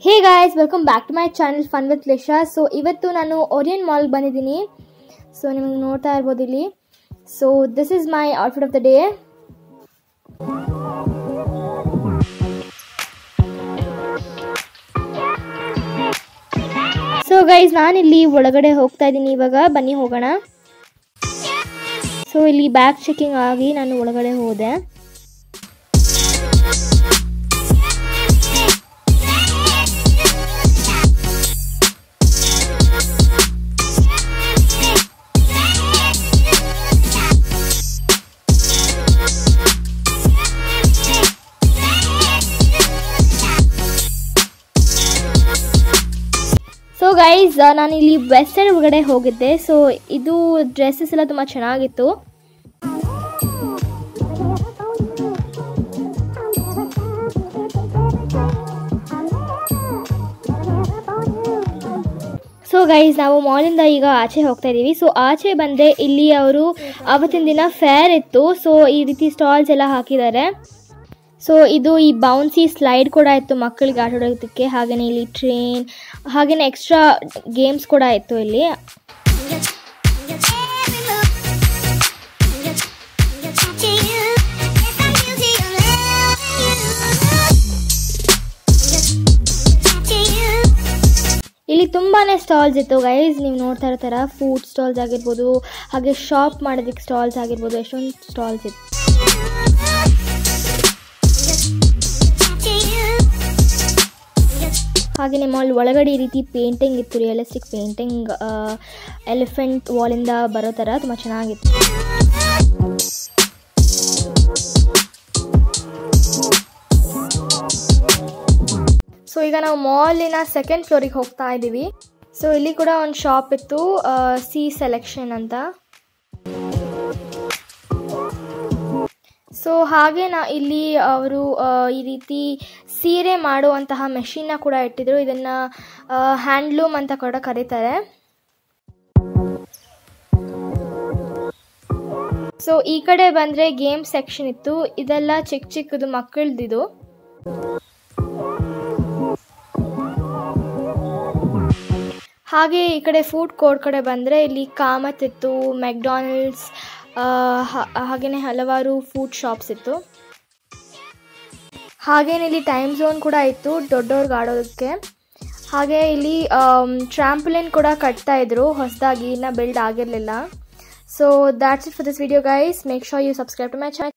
Hey guys, welcome back to my channel Fun with Lisha. So ಇವತ್ತು ನಾನು Orion mall ಬಂದಿದ್ದೀನಿ. So ನಿಮಗೆ ನೋಡ್ತಾ ಇರಬಹುದು ಇಲ್ಲಿ. So this is my outfit of the day. So guys, ನಾನು ಇಲ್ಲಿ ಒಳಗಡೆ ಹೋಗ್ತಾ ಇದ್ದೀನಿ ಇವಾಗ. ಬನ್ನಿ ಹೋಗೋಣ. ಸೊ ಇಲ್ಲಿ ಬ್ಯಾಗ್ ಚೆಕಿಂಗ್ ಆಗಿ ನಾನು ಒಳಗಡೆ ಹೋದೆ. ಸೊ ಗೈಸ್, ನಾನು ಇಲ್ಲಿ ವೆಸ್ಟ್ ಸೈಡ್ ಒಳಗಡೆ ಹೋಗಿದ್ದೆ. ಸೊ ಇದು ಡ್ರೆಸ್ಸಸ್ ಎಲ್ಲ ತುಂಬ ಚೆನ್ನಾಗಿತ್ತು. ಸೊ ಗೈಸ್, ನಾವು ಮಾಲಿಂದ ಈಗ ಆಚೆ ಹೋಗ್ತಾ ಇದ್ದೀವಿ. ಸೊ ಆಚೆ ಬಂದರೆ ಇಲ್ಲಿ ಅವರು ಆವತ್ತಿನ ದಿನ ಫೇರ್ ಇತ್ತು. ಸೊ ಈ ರೀತಿ ಸ್ಟಾಲ್ಸ್ ಎಲ್ಲ ಹಾಕಿದ್ದಾರೆ. ಸೊ ಇದು ಈ ಬೌನ್ಸಿ ಸ್ಲೈಡ್ ಕೂಡ ಇತ್ತು ಮಕ್ಕಳಿಗೆ ಆಟ ಆಡೋದಕ್ಕೆ. ಹಾಗೆಯೇ ಇಲ್ಲಿ ಟ್ರೈನ್, ಹಾಗೆಯೇ ಎಕ್ಸ್ಟ್ರಾ ಗೇಮ್ಸ್ ಕೂಡ ಇತ್ತು ಇಲ್ಲಿ. ಇಲ್ಲಿ ತುಂಬಾ ಸ್ಟಾಲ್ಸ್ ಇತ್ತು ಗೈಸ್. ನೀವು ನೋಡ್ತಾ ಇರೋ ಥರ ಫುಡ್ ಸ್ಟಾಲ್ಸ್ ಆಗಿರ್ಬೋದು, ಹಾಗೆ ಶಾಪ್ ಮಾಡೋದಕ್ಕೆ ಸ್ಟಾಲ್ಸ್ ಆಗಿರ್ಬೋದು, ಎಷ್ಟೊಂದು ಸ್ಟಾಲ್ಸ್ ಇತ್ತು. ಹಾಗೆಯೇ ಮಾಲ್ ಒಳಗಡೆ ಈ ರೀತಿ ಪೇಂಟಿಂಗ್ ಇತ್ತು, ರಿಯಲಿಸ್ಟಿಕ್ ಪೇಂಟಿಂಗ್, ಎಲಿಫೆಂಟ್ ವಾಲಿಂದ ಬರೋ ಥರ ತುಂಬ ಚೆನ್ನಾಗಿತ್ತು. ಸೊ ಈಗ ನಾವು ಮಾಲಿನ ಸೆಕೆಂಡ್ ಫ್ಲೋರಿಗೆ ಹೋಗ್ತಾ ಇದ್ದೀವಿ. ಸೊ ಇಲ್ಲಿ ಕೂಡ ಒಂದು ಶಾಪ್ ಇತ್ತು, ಸಿ ಸೆಲೆಕ್ಷನ್ ಅಂತ. ಸೊ ಹಾಗೆ ಇಲ್ಲಿ ಅವರು ಈ ರೀತಿ ಸೀರೆ ಮಾಡುವಂತಹ ಮೆಷಿನ್ನ ಕೂಡ ಇಟ್ಟಿದ್ರು. ಇದನ್ನು ಹ್ಯಾಂಡ್ಲೂಮ್ ಅಂತ ಕೂಡ ಕರೀತಾರೆ. ಸೊ ಈ ಕಡೆ ಬಂದರೆ ಗೇಮ್ ಸೆಕ್ಷನ್ ಇತ್ತು. ಇದೆಲ್ಲ ಚಿಕ್ಕ ಚಿಕ್ಕದು ಮಕ್ಕಳದಿದು. ಹಾಗೆ ಈ ಕಡೆ ಫುಡ್ ಕೋರ್ಟ್ ಕಡೆ ಬಂದರೆ ಇಲ್ಲಿ ಕಾಮತ್ ಇತ್ತು, ಮೆಕ್ಡಾನಲ್ಡ್ಸ್, ಹಾಗೆಯೇ ಹಲವಾರು ಫುಡ್ ಶಾಪ್ಸ್ ಇತ್ತು. ಹಾಗೇನೆ ಇಲ್ಲಿ ಟೈಮ್ ಝೋನ್ ಕೂಡ ಇತ್ತು ದೊಡ್ಡವ್ರಿಗೆ ಆಡೋದಕ್ಕೆ. ಹಾಗೆ ಇಲ್ಲಿ ಟ್ರಾಂಪಲಿನ್ ಕೂಡ ಕಟ್ತಾ ಇದ್ರು ಹೊಸದಾಗಿ, ಇನ್ನು ಬಿಲ್ಡ್ ಆಗಿರಲಿಲ್ಲ. So that's it for this video guys. Make sure you subscribe to my channel.